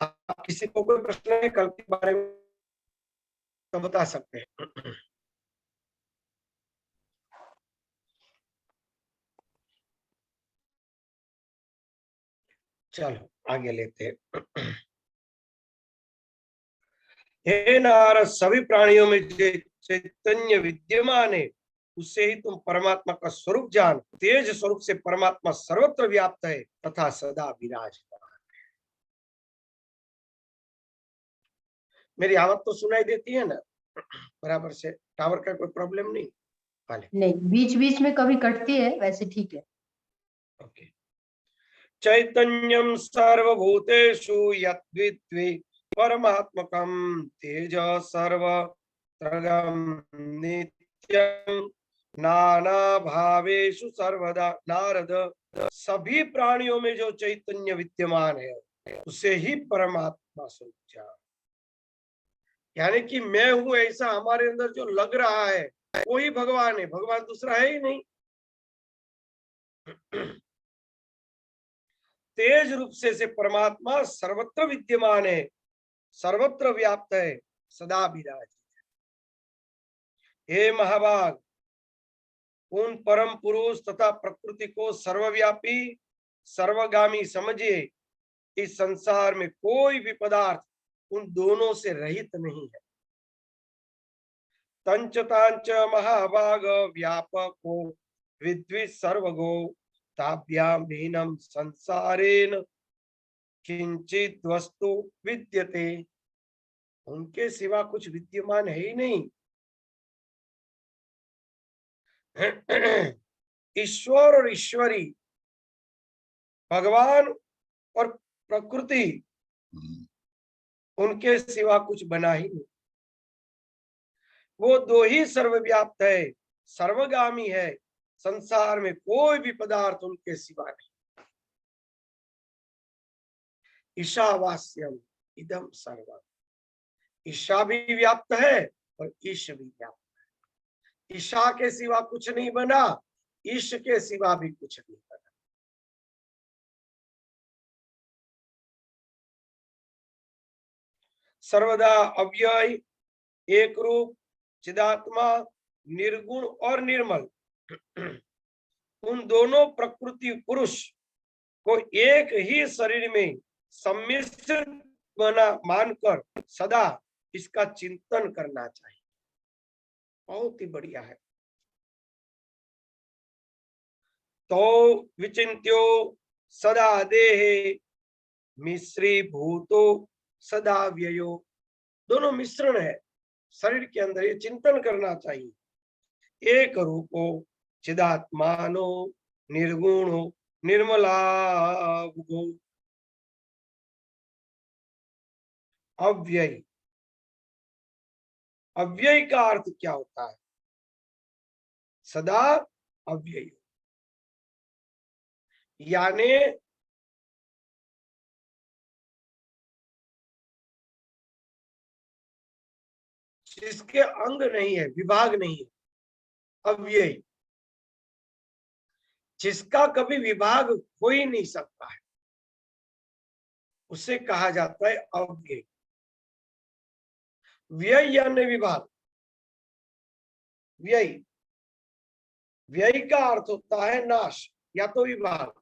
आप किसी को कोई प्रश्न है कल के बारे में तो बता सकते हैं। चलो आगे लेते हैं। हे नारद, सभी प्राणियों में जो चैतन्य विद्यमान है उससे ही तुम परमात्मा का स्वरूप जान। तेज स्वरूप से परमात्मा सर्वत्र व्याप्त है तथा सदा विराजमान। मेरी आवाज तो सुनाई देती है ना बराबर से? टावर का कोई प्रॉब्लम नहीं वाले? नहीं, बीच बीच में कभी कटती है, वैसे ठीक है। ओके। चैतन्यम सर्वभूतेषु यद्विद्वे परमात्मकं तेज सर्वत्रगं नित्यं नाना भावेषु सर्वदा। नारद, सभी प्राणियों में जो चैतन्य विद्यमान है उसे ही परमात्मा समझा। यानी कि मैं हूं ऐसा हमारे अंदर जो लग रहा है वही भगवान है, भगवान दूसरा है ही नहीं। तेज रूप से परमात्मा सर्वत्र विद्यमान है, सर्वत्र व्याप्त है, सदा विराजित। हे महाभाग, उन परम पुरुष तथा प्रकृति को सर्वव्यापी सर्वगामी समझिए। इस संसार में कोई भी पदार्थ उन दोनों से रहित नहीं है। तंच तांच महाभाग व्यापको विद्वि सर्वगो ताभ्याम भिन्नम संसारेन किंचित वस्तु विद्यते। उनके सिवा कुछ विद्यमान है ही नहीं। ईश्वर और ईश्वरी, भगवान और प्रकृति, उनके सिवा कुछ बना ही नहीं। वो दो ही सर्वव्याप्त है, सर्वगामी है। संसार में कोई भी पदार्थ उनके सिवा नहीं। ईशावास्यम इदम सर्वम। ईशा भी व्याप्त है और ईश भी व्याप्त है। ईशा के सिवा कुछ नहीं बना, ईश के सिवा भी कुछ नहीं बना। सर्वदा अव्यय, एक रूप, चिदात्मा, निर्गुण और निर्मल, उन दोनों प्रकृति पुरुष को एक ही शरीर में सम्मिश्रित बना मानकर सदा इसका चिंतन करना चाहिए। बहुत ही बढ़िया है। तो विचिंत्यो सदा देहे मिश्री भूतो सदा व्ययो। दोनों मिश्रण है शरीर के अंदर, ये चिंतन करना चाहिए। एक रूपो चिदात्मानो निर्गुणो निर्मलागो अव्यय। अव्यय का अर्थ क्या होता है? सदा अव्यय, यानी जिसके अंग नहीं है, विभाग नहीं है, अव्यय। जिसका कभी विभाग हो ही नहीं सकता है उसे कहा जाता है अव्यय। व्यय यानी विभाग। व्यय, व्यय का अर्थ होता है नाश या तो विभाग।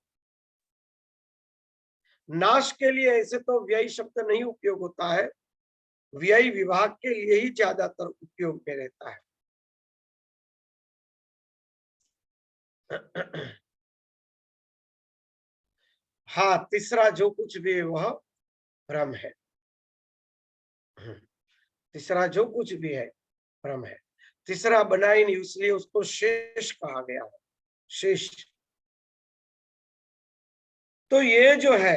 नाश के लिए ऐसे तो व्यय शब्द नहीं उपयोग होता है, व्यय विभाग के लिए ही ज्यादातर उपयोग में रहता है। हाँ, तीसरा जो कुछ भी है वह भ्रम है। तीसरा जो कुछ भी है भ्रम है। तीसरा बना ही नहीं, इसलिए उसको शेष कहा गया है। शेष। तो ये जो है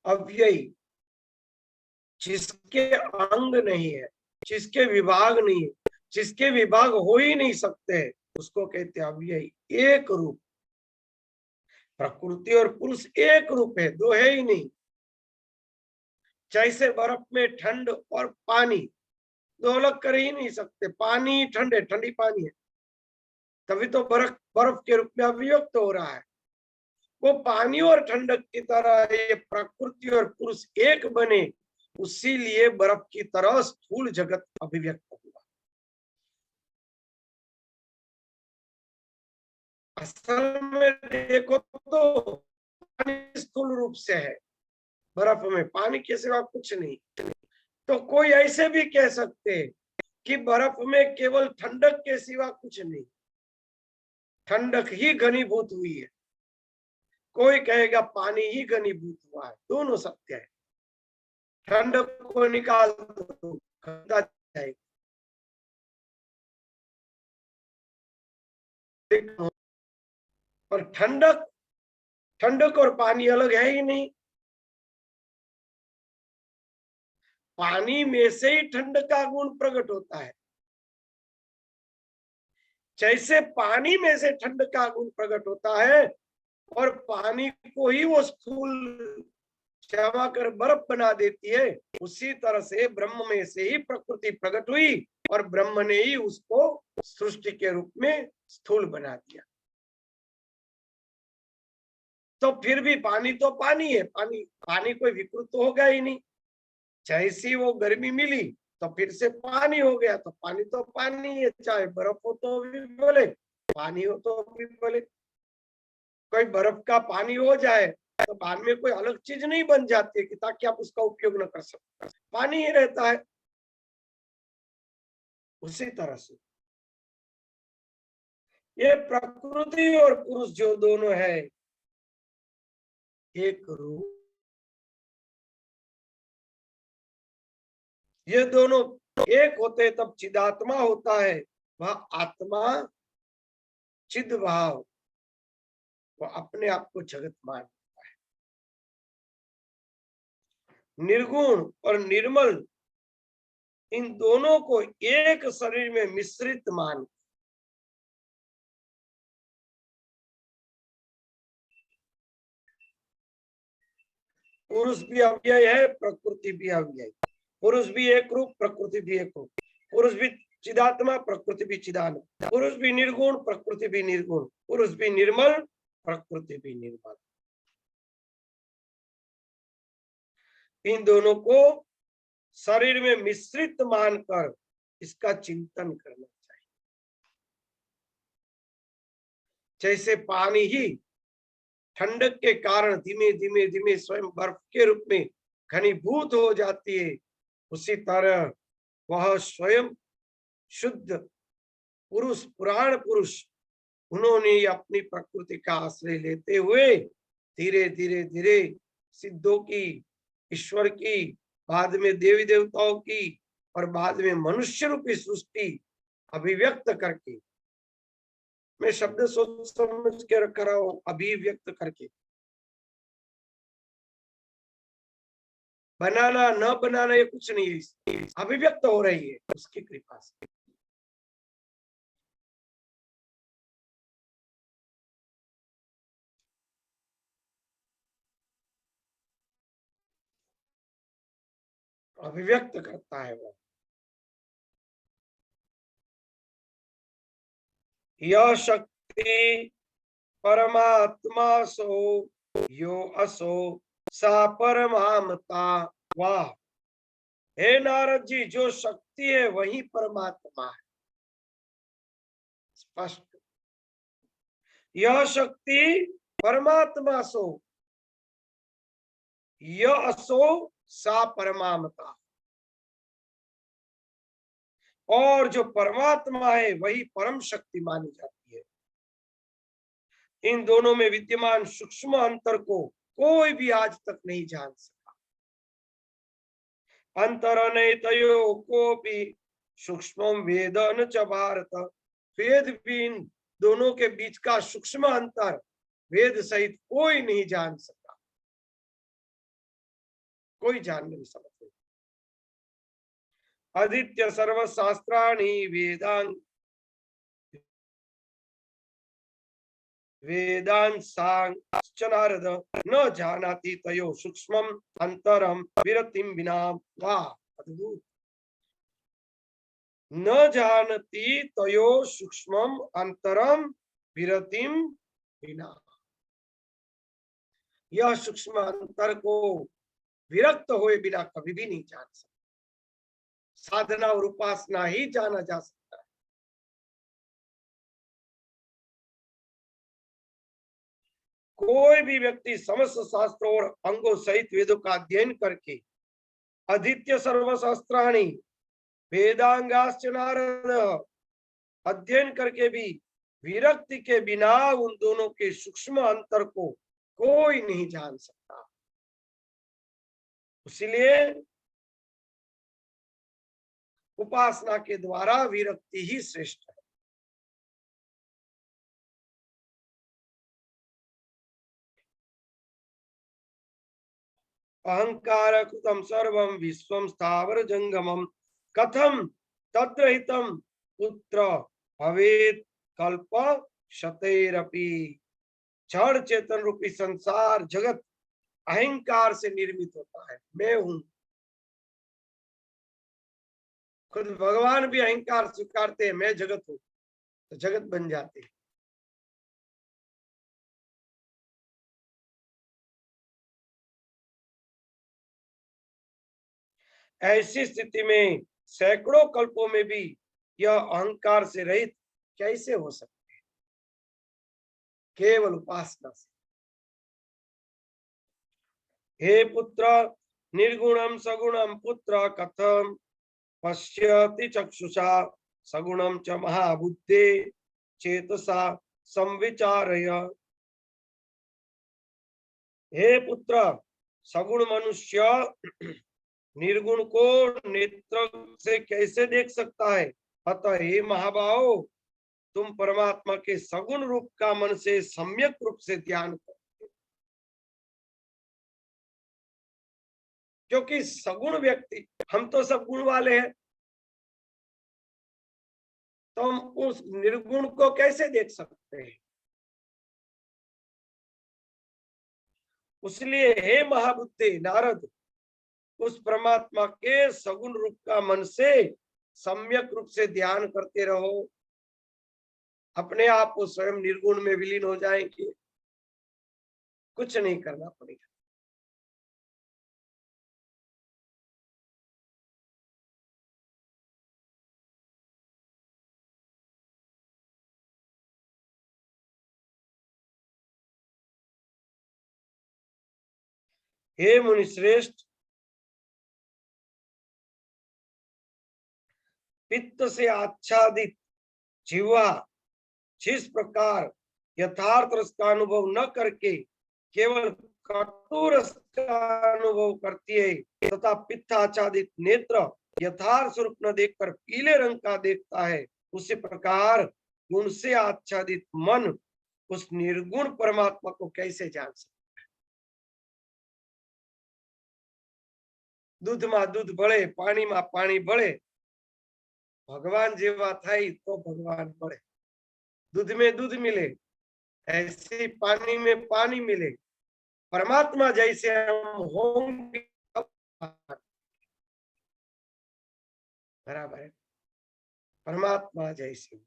अव्यय, जिसके अंग नहीं है, जिसके विभाग नहीं है, जिसके विभाग हो ही नहीं सकते, उसको कहते हैं अव्यय। एक रूप। प्रकृति और पुरुष एक रूप है, दो है ही नहीं। जैसे बर्फ में ठंड और पानी, दो अलग कर ही नहीं सकते। पानी ठंडे, ठंडी पानी है, तभी तो बर्फ बर्फ के रूप में अभिव्यक्त हो रहा है। वो पानी और ठंडक की तरह ये प्रकृति और पुरुष एक बने, उसी लिए बर्फ की तरह स्थूल जगत अभिव्यक्त हुआ। असल में देखो तो पानी स्थूल रूप से है, बर्फ में पानी के सिवा कुछ नहीं। तो कोई ऐसे भी कह सकते हैं कि बर्फ में केवल ठंडक के सिवा कुछ नहीं, ठंडक ही घनीभूत हुई है। कोई कहेगा पानी ही घनीभूत हुआ है, दोनों सत्य है। ठंडक को निकाल दो, ठंडा जाएगा। पर ठंडक ठंडक और पानी अलग है ही नहीं। पानी में से ही ठंडक का गुण प्रकट होता है। जैसे पानी में से ठंडक का गुण प्रकट होता है और पानी को ही वो स्थूल जमा कर बर्फ बना देती है, उसी तरह से ब्रह्म में से ही प्रकृति प्रकट हुई और ब्रह्म ने ही उसको सृष्टि के रूप में स्थूल बना दिया। तो फिर भी पानी तो पानी है, पानी पानी कोई विकृत तो होगा ही नहीं। जैसी वो गर्मी मिली तो फिर से पानी हो गया, तो पानी तो पानी है, चाहे बर्फ हो तो भी बोले, पानी हो तो भी बोले। कोई बर्फ का पानी हो जाए तो बाद में कोई अलग चीज नहीं बन जाती है कि ताकि आप उसका उपयोग न कर सको, पानी ही रहता है। उसी तरह से ये प्रकृति और पुरुष जो दोनों है एक रूप, ये दोनों एक होते तब चिदात्मा होता है। वह आत्मा चिद भाव, वो अपने आप को जगत मानता है। निर्गुण और निर्मल इन दोनों को एक शरीर में मिश्रित मान, पुरुष भी अव्यय है, प्रकृति भी अव्यय। पुरुष भी एक रूप, प्रकृति भी एक रूप। पुरुष भी चिदात्मा, प्रकृति भी चिदात्मा। पुरुष भी निर्गुण, प्रकृति भी निर्गुण। पुरुष भी निर्मल, प्रकृति भी निर्मल। इन दोनों को शरीर में मिश्रित मानकर इसका चिंतन करना चाहिए। जैसे पानी ही ठंडक के कारण धीमे धीमे धीमे स्वयं बर्फ के रूप में घनीभूत हो जाती है, उसी तरह वह स्वयं शुद्ध पुरुष, पुराण पुरुष, उन्होंने अपनी प्रकृति का आश्रय लेते हुए धीरे धीरे धीरे सिद्धों की, ईश्वर की, बाद में देवी देवताओं की और बाद में मनुष्य रूपी सृष्टि अभिव्यक्त करके, मैं शब्द सोच समझ के रख रहा हूं, अभिव्यक्त करके, बनाना न बनाना ये कुछ नहीं है, अभिव्यक्त हो रही है उसकी कृपा से। अभिव्यक्त करता है वो। यह शक्ति परमात्मा सो यो असो सा परमात्मा। वाह, हे नारद जी, जो शक्ति है वही परमात्मा है। स्पष्ट, यह शक्ति परमात्मा सो, यह असो सा परमात्मा, और जो परमात्मा है वही परम शक्ति मानी जाती है। इन दोनों में विद्यमान सूक्ष्म अंतर को कोई भी आज तक नहीं जान सका। अंतरनैतयो कोपि सूक्ष्म वेद न च भारत। वेद भी इन दोनों के बीच का सूक्ष्म अंतर वेद सहित कोई नहीं जान सका, कोई जान नहीं सकता। आदित्य सर्वशास्त्राणि वेदांग वेदांशांश्च नारद न जानाति तयो सूक्ष्मं अंतरम विरतिम विना। वाह, अद्भुत। न जानती तयो सूक्ष्मम अंतरम विरतिम विना। यह सूक्ष्म अंतर को विरक्त हुए बिना कभी भी नहीं जान सकता। साधना और उपासना ही जाना जा सकता है। कोई भी व्यक्ति समस्त शास्त्रों और अंगों सहित वेदों का अध्ययन करके अधीत्य सर्वशास्त्राणि वेदांगाश्च नारद अध्ययन करके भी विरक्ति के बिना उन दोनों के सूक्ष्म अंतर को कोई नहीं जान सकता। इसलिए उपासना के द्वारा विरक्ति ही श्रेष्ठ है। अहंकार कृतम सर्वम विश्वम स्थावर जंगमम कथम तत्र हितम पुत्र भवेत कल्प शतैरपि। जड़ चेतन रूपी संसार जगत अहंकार से निर्मित होता है। मैं हूं। खुद भगवान भी अहंकार स्वीकारते हैं, मैं जगत हूं, तो जगत बन जाते हैं। ऐसी स्थिति में सैकड़ों कल्पों में भी यह अहंकार से रहित कैसे हो सकते हैं? केवल उपासना से। हे पुत्र निर्गुणम सगुणम पुत्र कथम पश्यति चक्षुषा सगुणम च महाबुद्धे चेतसा संविचारय। हे पुत्र, सगुण मनुष्य निर्गुण को नेत्र से कैसे देख सकता है? अतः हे महाबाहो, तुम परमात्मा के सगुण रूप का मन से सम्यक रूप से ध्यान करो। क्योंकि सगुण व्यक्ति, हम तो सब गुण वाले हैं, तो हम उस निर्गुण को कैसे देख सकते हैं? इसलिए हे महाबुद्धि नारद, उस परमात्मा के सगुण रूप का मन से सम्यक रूप से ध्यान करते रहो। अपने आप को स्वयं निर्गुण में विलीन हो जाएंगे। कुछ नहीं करना पड़ेगा। हे मुनि श्रेष्ठ, पित्त से आच्छादित जीवा जिस प्रकार यथार्थ रस का अनुभव न करके केवल कटु रस का अनुभव करती है, तथा पित्त आच्छादित नेत्र यथार्थ स्वरूप न देखकर पीले रंग का देखता है, उसी प्रकार गुण से आच्छादित मन उस निर्गुण परमात्मा को कैसे जान सकता? दूध में दूध बढ़े, पानी में पानी बढ़े, भगवान जेवा थाई तो भगवान बढ़े। दूध में दूध मिले, ऐसे पानी में पानी मिले, परमात्मा जैसे हम होंगे बराबर है। परमात्मा जैसे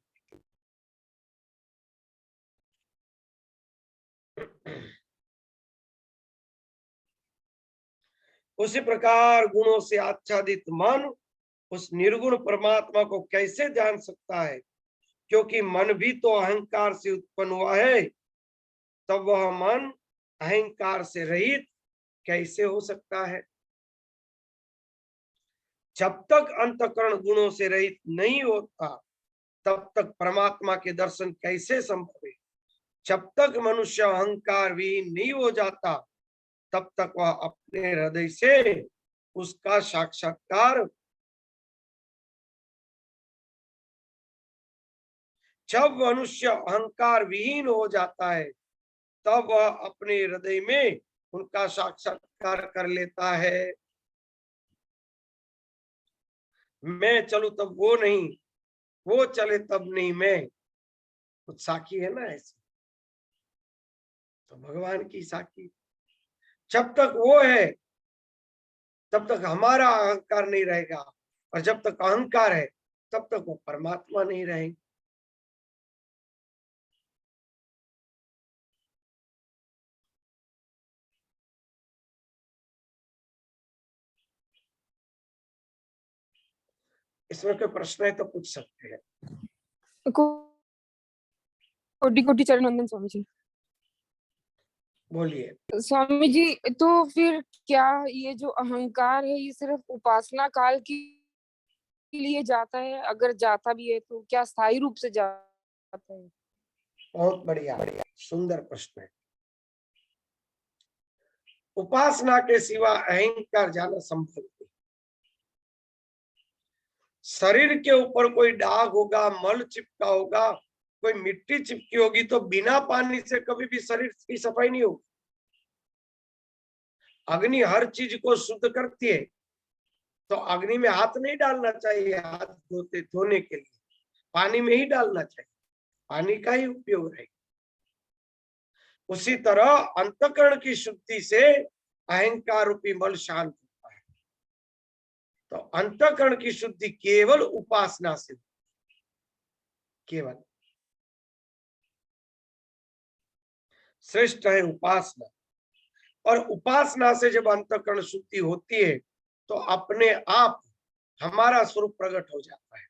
उसी प्रकार गुणों से आच्छादित मन उस निर्गुण परमात्मा को कैसे जान सकता है? क्योंकि मन भी तो अहंकार से उत्पन्न हुआ है, तब वह मन अहंकार से रहित कैसे हो सकता है? जब तक अंतःकरण गुणों से रहित नहीं होता, तब तक परमात्मा के दर्शन कैसे संभव है? जब तक मनुष्य अहंकार विहीन नहीं हो जाता, तब तक वह अपने हृदय से उसका साक्षात्कार। जब मनुष्य अहंकार विहीन हो जाता है, तब वह अपने हृदय में उनका साक्षात्कार कर लेता है। मैं चलूं तब वो नहीं, वो चले तब नहीं मैं। कुछ साखी है ना ऐसे, तो भगवान की साखी। जब तक वो है, तब तक हमारा अहंकार नहीं रहेगा, और जब तक अहंकार है, तब तक वो परमात्मा नहीं रहेंगे। इसमें कोई प्रश्न है तो पूछ सकते हैं। कोटि कोटि चरण वंदन स्वामी जी। बोलिए। स्वामी जी, तो फिर क्या ये जो अहंकार है ये सिर्फ उपासना काल के लिए जाता है? अगर जाता भी है तो क्या स्थायी रूप से जाता है? बहुत बढ़िया, सुंदर प्रश्न है। उपासना के सिवा अहंकार जाना संभव नहीं। शरीर के ऊपर कोई दाग होगा, मल चिपका होगा, कोई मिट्टी चिपकी होगी, तो बिना पानी से कभी भी शरीर की सफाई नहीं होगी। अग्नि हर चीज को शुद्ध करती है, तो अग्नि में हाथ नहीं डालना चाहिए। हाथ धोने के लिए पानी में ही डालना चाहिए, पानी का ही उपयोग है। उसी तरह अंतःकरण की शुद्धि से अहंकार रूपी मल शांत होता है। तो अंतःकरण की शुद्धि केवल उपासना से, केवल श्रेष्ठ है उपासना। और उपासना से जब अंतःकरण शुद्धि होती है तो अपने आप हमारा स्वरूप प्रकट हो जाता है।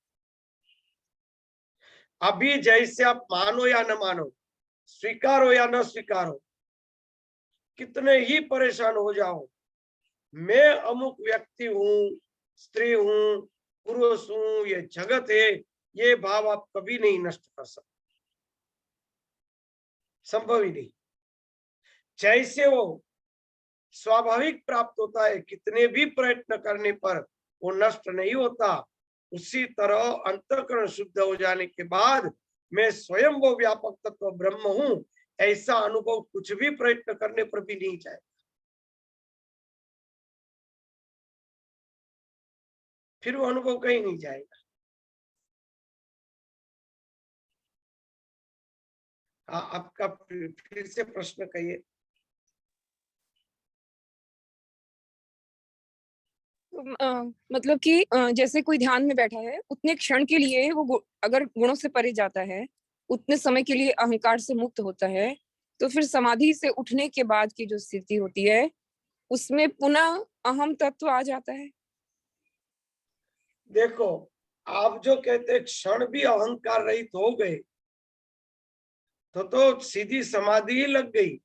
अभी जैसे आप मानो या न मानो, स्वीकार हो या न स्वीकार हो, कितने ही परेशान हो जाओ, मैं अमुक व्यक्ति हूं, स्त्री हूं, पुरुष हूं, ये जगत है, ये भाव आप कभी नहीं नष्ट कर सकते, संभव ही नहीं। जैसे वो स्वाभाविक प्राप्त होता है, कितने भी प्रयत्न करने पर वो नष्ट नहीं होता, उसी तरह अंतःकरण शुद्ध हो जाने के बाद मैं स्वयं वो व्यापक तत्व ब्रह्म हूं, ऐसा अनुभव कुछ भी प्रयत्न करने पर भी नहीं जाए। फिर वो अनुभव कहीं नहीं जाएगा। आपका फिर से प्रश्न कहिए। मतलब कि जैसे कोई ध्यान में बैठा है, उतने क्षण के लिए वो अगर गुणों से परे जाता है, उतने समय के लिए अहंकार से मुक्त होता है, तो फिर समाधि से उठने के बाद की जो स्थिति होती है उसमें पुनः अहम तत्व आ जाता है। देखो, आप जो कहते क्षण भी अहंकार रहित हो गए तो सीधी समाधि ही लग गई।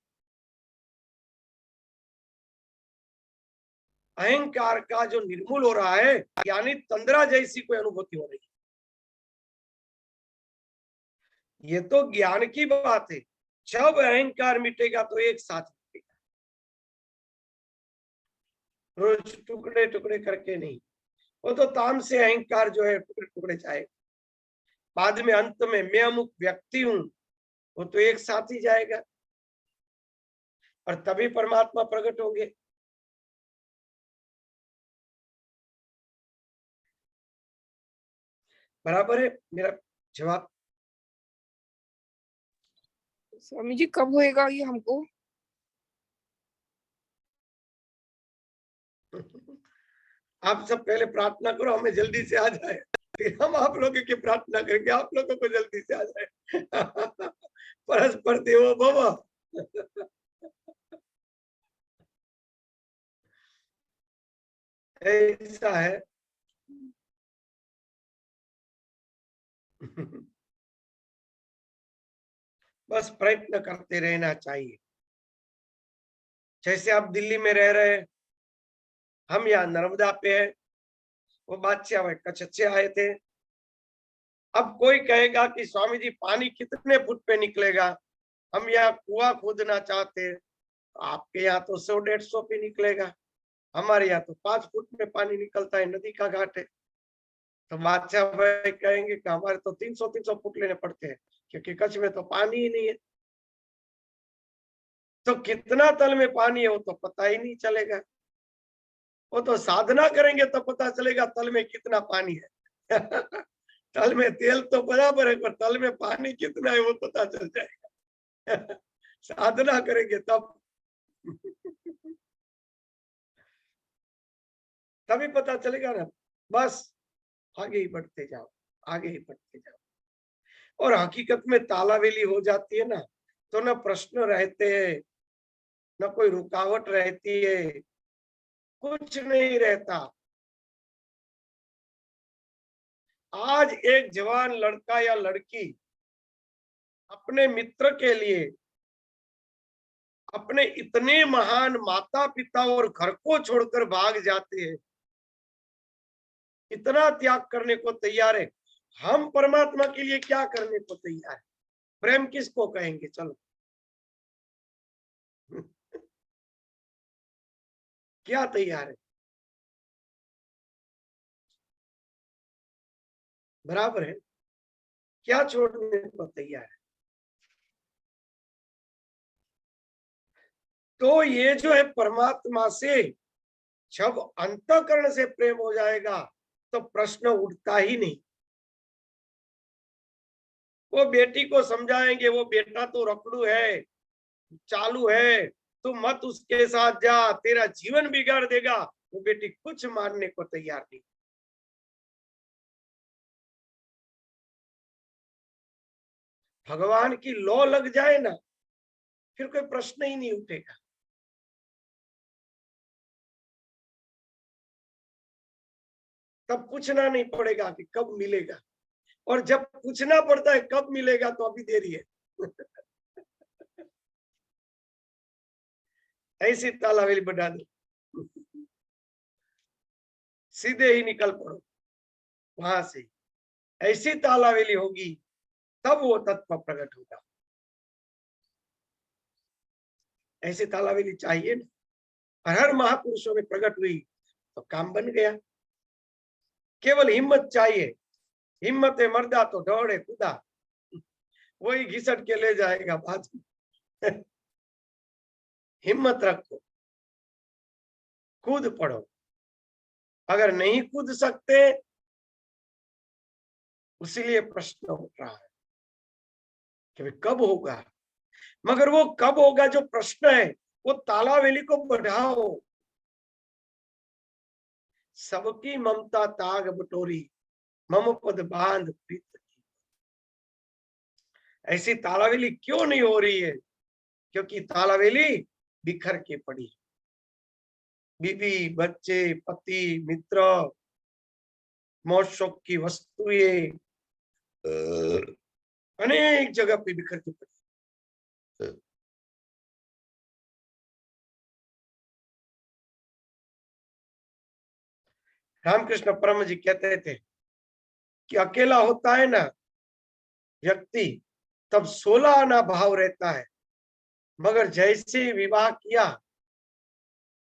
अहंकार का जो निर्मूल हो रहा है, यानी तंद्रा जैसी कोई अनुभूति हो रही है। ये तो ज्ञान की बात है। जब अहंकार मिटेगा तो एक साथ मिटेगा, रोज टुकड़े टुकड़े करके नहीं। वो तो ताम से अहंकार जो है टुकड़े टुकड़े जाएगा, बाद में अंत में मैं अमुक व्यक्ति हूं, वो तो एक साथ ही जाएगा और तभी परमात्मा प्रकट होंगे। बराबर है मेरा जवाब? स्वामी जी, कब होएगा ये हमको? आप सब पहले प्रार्थना करो हमें जल्दी से आ जाए, फिर हम आप लोगों की प्रार्थना करेंगे आप लोगों को जल्दी से आ जाए। परस्पर देवो भव। ऐसा है। बस प्रयत्न करते रहना चाहिए। जैसे आप दिल्ली में रह रहे हैं, हम यहाँ नर्मदा पे हैं, वो बादशाह भाई कच्छ आए थे। अब कोई कहेगा कि स्वामी जी पानी कितने फुट पे निकलेगा, हम यहाँ कुआं खोदना चाहते हैं, आपके यहाँ तो 100-150 पे निकलेगा, हमारे यहाँ तो 5 फुट में पानी निकलता है, नदी का घाट है। तो बादशाह भाई कहेंगे कि हमारे तो 300-300 फुट लेने पड़ते हैं, क्योंकि कच्छ में तो पानी ही नहीं है। तो कितना तल में पानी है वो तो पता ही नहीं चलेगा, वो तो साधना करेंगे तो पता चलेगा तल में कितना पानी है। तल में तेल तो बराबर है, पर तल में पानी कितना है वो पता चल जाएगा। साधना करेंगे तब। तभी पता चलेगा ना। बस आगे ही बढ़ते जाओ। आगे ही बढ़ते जाओ। और हकीकत में तालावेली हो जाती है ना, तो न प्रश्न रहते हैं, न कोई रुकावट रहती है, कुछ नहीं रहता। आज एक जवान लड़का या लड़की अपने मित्र के लिए अपने इतने महान माता पिता और घर को छोड़कर भाग जाते हैं, इतना त्याग करने को तैयार है। हम परमात्मा के लिए क्या करने को तैयार है? प्रेम किसको कहेंगे? चलो क्या तैयार है? बराबर है, क्या छोड़ने को तैयार है? तो ये जो है परमात्मा से जब अंतःकरण से प्रेम हो जाएगा तो प्रश्न उठता ही नहीं। वो बेटी को समझाएंगे, वो बेटा तो रखड़ू है, चालू है, तू मत उसके साथ जा, तेरा जीवन बिगाड़ देगा। वो बेटी कुछ मानने को तैयार नहीं। भगवान की लौ लग जाए ना, फिर कोई प्रश्न ही नहीं उठेगा। तब पूछना नहीं पड़ेगा कि कब मिलेगा, और जब पूछना पड़ता है कब मिलेगा तो अभी देरी है। ऐसी तालावेली बढ़ा दो, सीधे ही निकल पड़ो वहां से। ऐसी तालावेली होगी तब वो तत्व प्रकट होगा। ऐसी तालावेली चाहिए ना। हर महापुरुषों में प्रकट हुई तो काम बन गया। केवल हिम्मत चाहिए, हिम्मत है मर्दा तो दौड़े खुदा, वही घिसट के ले जाएगा बाद में। हिम्मत रखो, कूद पड़ो। अगर नहीं कूद सकते, उसीलिए प्रश्न उठ रहा है कि कब होगा। मगर वो कब होगा जो प्रश्न है, वो तालावेली को बढ़ाओ। सबकी ममता ताग बटोरी, मम पद बांध प्रीत की। ऐसी तालावेली क्यों नहीं हो रही है? क्योंकि तालावेली बिखर के पड़ी। बीवी, बच्चे, पति, मित्र, मौज शौक की वस्तुएं अनेक जगह पे बिखर के पड़ी। रामकृष्ण परम जी कहते थे कि अकेला होता है ना व्यक्ति, तब 16 आना भाव रहता है, मगर जैसे विवाह किया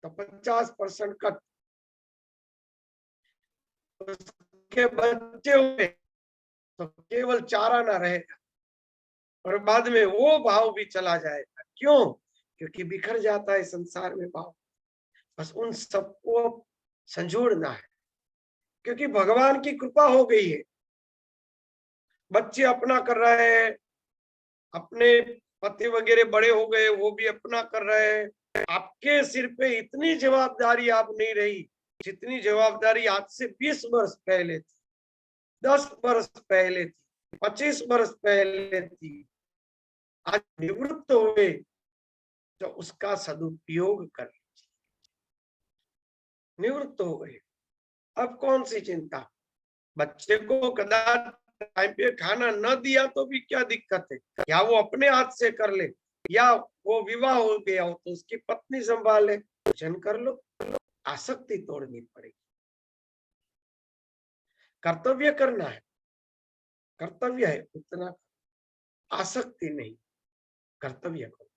तो 50% कट। उसके बच्चे हुए तो केवल 4 आना रहेगा, और बाद में वो भाव भी चला जाएगा। क्यों? क्योंकि बिखर जाता है संसार में भाव। बस उन सबको संजोड़ना है, क्योंकि भगवान की कृपा हो गई है। बच्चे अपना कर रहे हैं, अपने पति वगैरह बड़े हो गए, वो भी अपना कर रहे हैं। आपके सिर पे इतनी जवाबदारी आप नहीं रही जितनी जवाबदारी आज से 20 वर्ष पहले थी, 10 वर्ष पहले थी, 25 वर्ष पहले थी। आज निवृत्त हुए तो उसका सदुपयोग कर लीजिए। निवृत्त हो गए, अब कौन सी चिंता। बच्चे को कदाच टाइम पे खाना न दिया तो भी क्या दिक्कत है, या वो अपने हाथ से कर ले, या वो विवाह हो गया हो तो उसकी पत्नी संभाले, भोजन कर लो। आसक्ति तोड़नी पड़ेगी। कर्तव्य करना है, कर्तव्य है उतना, आसक्ति नहीं, कर्तव्य करो।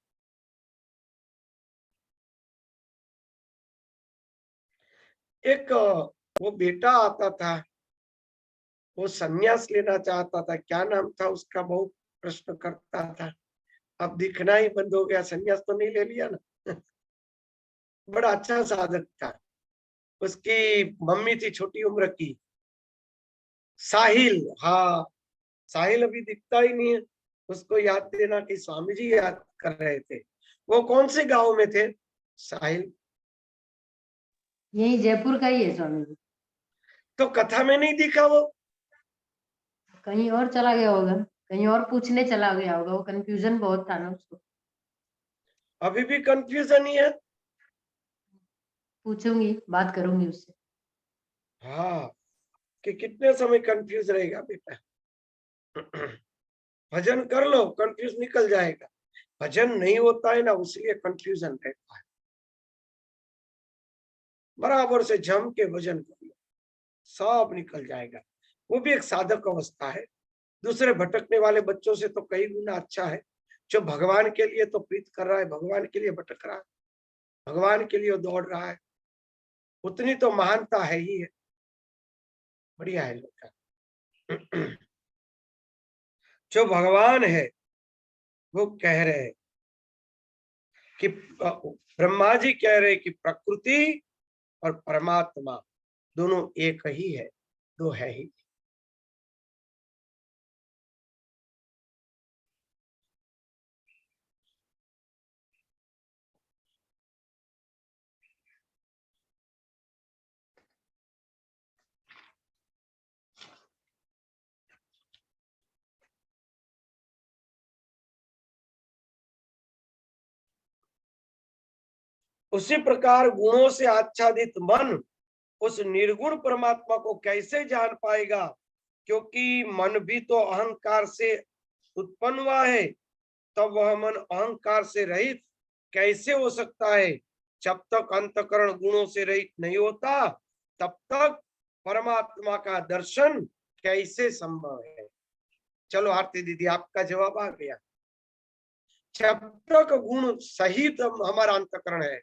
एक वो बेटा आता था, वो सन्यास लेना चाहता था। क्या नाम था उसका? बहुत प्रश्न करता था। अब दिखना ही बंद हो गया, सन्यास तो नहीं ले लिया ना। बड़ा अच्छा साधक था। उसकी मम्मी थी छोटी उम्र की, साहिल। हाँ, साहिल अभी दिखता ही नहीं है। उसको याद देना कि स्वामी जी याद कर रहे थे। वो कौन से गांव में थे साहिल? यही जयपुर का ही है स्वामी जी। तो कथा में नहीं दिखा वो? कहीं और चला गया होगा, कहीं और पूछने चला गया होगा, वो कंफ्यूजन बहुत था ना उसको। अभी भी कंफ्यूजन ही है। पूछूंगी, बात करूंगी उससे। हाँ, कि कितने समय कंफ्यूज रहेगा बेटा। भजन कर लो, कंफ्यूज निकल जाएगा। भजन नहीं होता है ना, उसलिए कंफ्यूजन रहता है। बराबर से जम के भजन कर लो, सब निकल जाएगा। वो भी एक साधक अवस्था है। दूसरे भटकने वाले बच्चों से तो कई गुना अच्छा है। जो भगवान के लिए तो प्रीत कर रहा है, भगवान के लिए भटक रहा है, भगवान के लिए दौड़ रहा है, उतनी तो महानता है ही है। बढ़िया है लोग। जो भगवान है वो कह रहे हैं कि ब्रह्मा जी कह रहे हैं कि प्रकृति और परमात्मा दोनों एक ही है, दो है ही। उसी प्रकार गुणों से आच्छादित मन उस निर्गुण परमात्मा को कैसे जान पाएगा, क्योंकि मन भी तो अहंकार से उत्पन्न हुआ है। तब वह मन अहंकार से रहित कैसे हो सकता है? जब तक अंतकरण गुणों से रहित नहीं होता, तब तक परमात्मा का दर्शन कैसे संभव है? चलो आरती दीदी, आपका जवाब आ गया। जब तक गुण सहित हमारा अंतकरण है,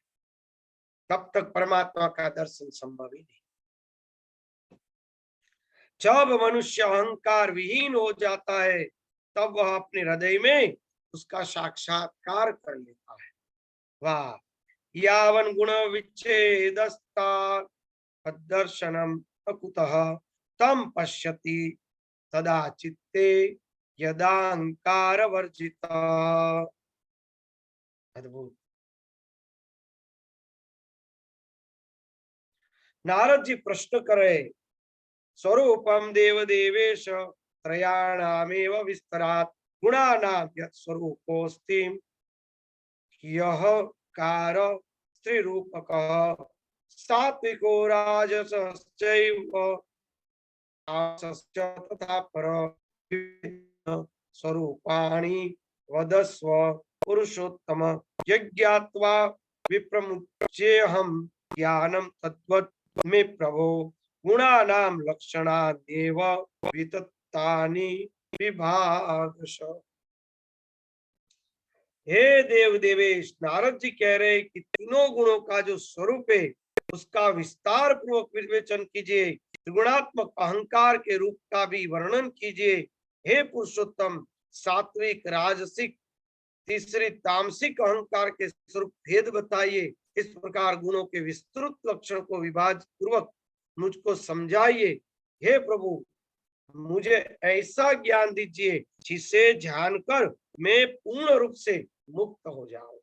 तब तक परमात्मा का दर्शन संभव ही नहीं। जब मनुष्य अहंकार विहीन हो जाता है, तब वह अपने हृदय में उसका साक्षात्कार कर लेता है। वाह! यावन गुण विच्छेदस्ता दर्शनम अकुतः तम पश्यति तदा चित्ते यदांकार वर्जिता। अद्भुत। नारद जी प्रश्न करे, स्वरूपम देव देवेश त्रयाणामेव विस्तरात् गुणानां यत् स्वरूपोऽस्ति यः कार स्त्रीरूपकः सात्विको राजसश्चैव तामसश्च तथा पर स्वरूपाणि वदस्व पुरुषोत्तम यज्ञात्वा विप्रमुच्येऽहं ज्ञानं तद्वत् मे प्रभो गुणानां लक्षणान्येव वितत्तानि विभागश। हे देव देवेश, नारद जी कह रहे कि तीनों गुणों का जो स्वरूप है उसका विस्तार पूर्वक विवेचन कीजिए, त्रिगुणात्मक अहंकार के रूप का भी वर्णन कीजिए। हे पुरुषोत्तम, सात्विक राजसिक तीसरी तामसिक अहंकार के स्वरूप भेद बताइए। इस प्रकार गुणों के विस्तृत लक्षण को विभाज पूर्वक मुझको समझाइए। हे प्रभु, मुझे ऐसा ज्ञान दीजिए जिसे जानकर मैं पूर्ण रूप से मुक्त हो जाऊं।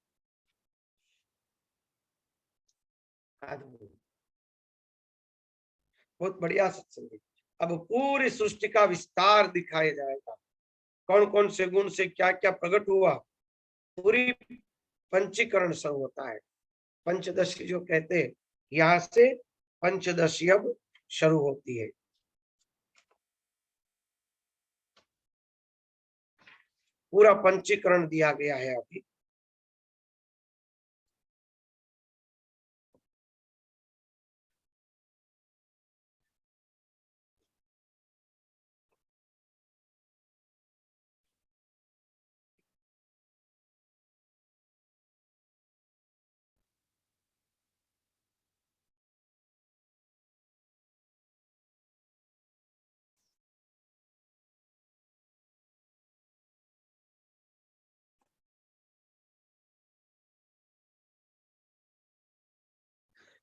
बहुत बढ़िया सत्संग। अब पूरी सृष्टि का विस्तार दिखाया जाएगा, कौन कौन से गुण से क्या क्या प्रकट हुआ। पूरी पंचीकरण संग होता है। पंचदशी जो कहते हैं, यहाँ से पंचदशी अब शुरू होती है। पूरा पंचीकरण दिया गया है अभी।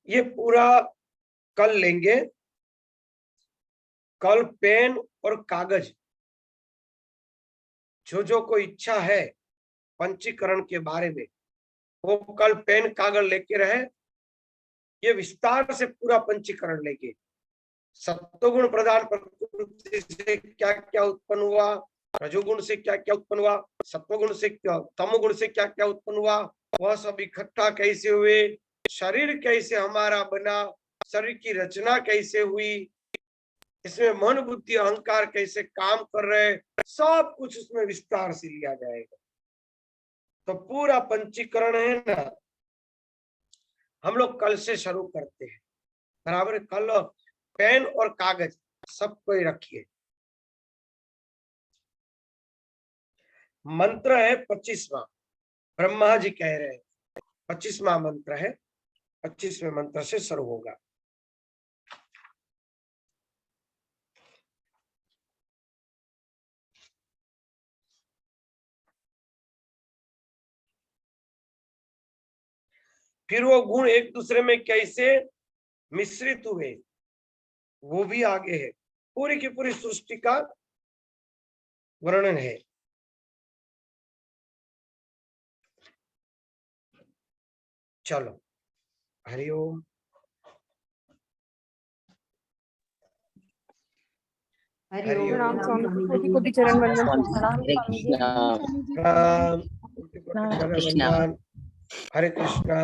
ये पूरा कल लेंगे। कल पेन और कागज, जो जो कोई इच्छा है पंचीकरण के बारे में, वो कल पेन कागज लेके रहे। ये विस्तार से पूरा पंचीकरण लेंगे। सत्वगुण प्रधान प्रकृति से क्या क्या उत्पन्न हुआ, रजोगुण से क्या क्या उत्पन्न हुआ, सत्वगुण से तमोगुण से क्या क्या उत्पन्न हुआ, वह सब इकट्ठा कैसे हुए, शरीर कैसे हमारा बना, शरीर की रचना कैसे हुई, इसमें मन बुद्धि अहंकार कैसे काम कर रहे, सब कुछ उसमें विस्तार से लिया जाएगा। तो पूरा पंचीकरण है ना, हम लोग कल से शुरू करते हैं, बराबर। कल पेन और कागज सबको रखिए। मंत्र है 25वां, ब्रह्मा जी कह रहे हैं 25वां मंत्र है, 25वें मंत्र से शुरू होगा। फिर वो गुण एक दूसरे में कैसे मिश्रित हुए वो भी आगे है, पूरी की पूरी सृष्टि का वर्णन है। चलो, हरिओम। हरिओम। प्रणाम स्वामी जी, कोटि जी। कोटि चरण वंदन। हरे कृष्णा राम, कोटि कोटि चरण वंदन। हरे कृष्णा।